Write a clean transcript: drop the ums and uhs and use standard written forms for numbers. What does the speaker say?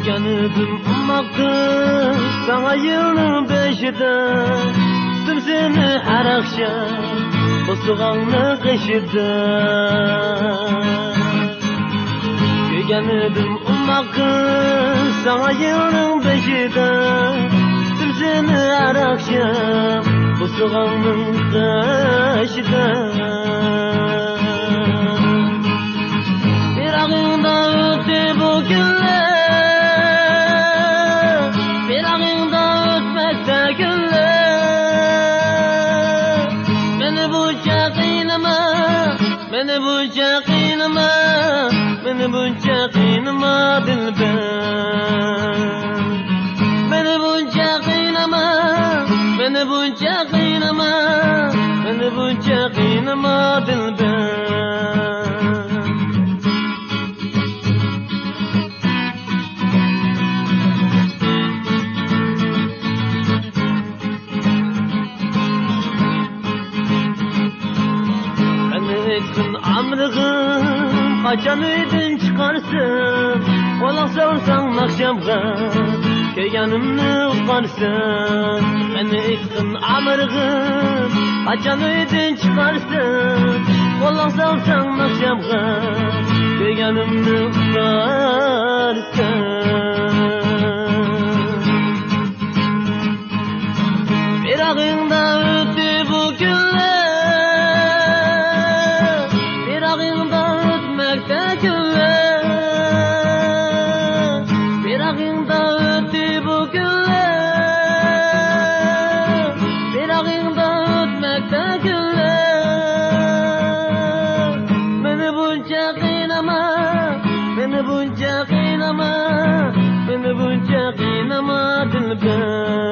Köyganıdım ummaktı sana yılın beşide. Tuttum seni her akşam bu soğanlı kışıda. Köyganıdım ummaktı sana yılın beşide. Tuttum seni her akşam bu soğanlı kışıda. Beni bunca kıynama dilber. Beni bunca kıynama, beni bunca kıynama, beni bunca kıynama dilber. Beni etkin amrığım Kaçan öydün çıkarsın, olaq sorsan akşamga, köyganımni uqarsın. Beni etkin amırgın, kaçan öydün çıkarsın, olaq sorsan akşamga, köyganımni uqarsın. Bir ağında ötü bu günler, bir ağında bir ağında ötü bu günler, bir ağında ötmekte günler. Beni bunca kıynama, beni bunca kıynama, beni bunca kıynama dilber.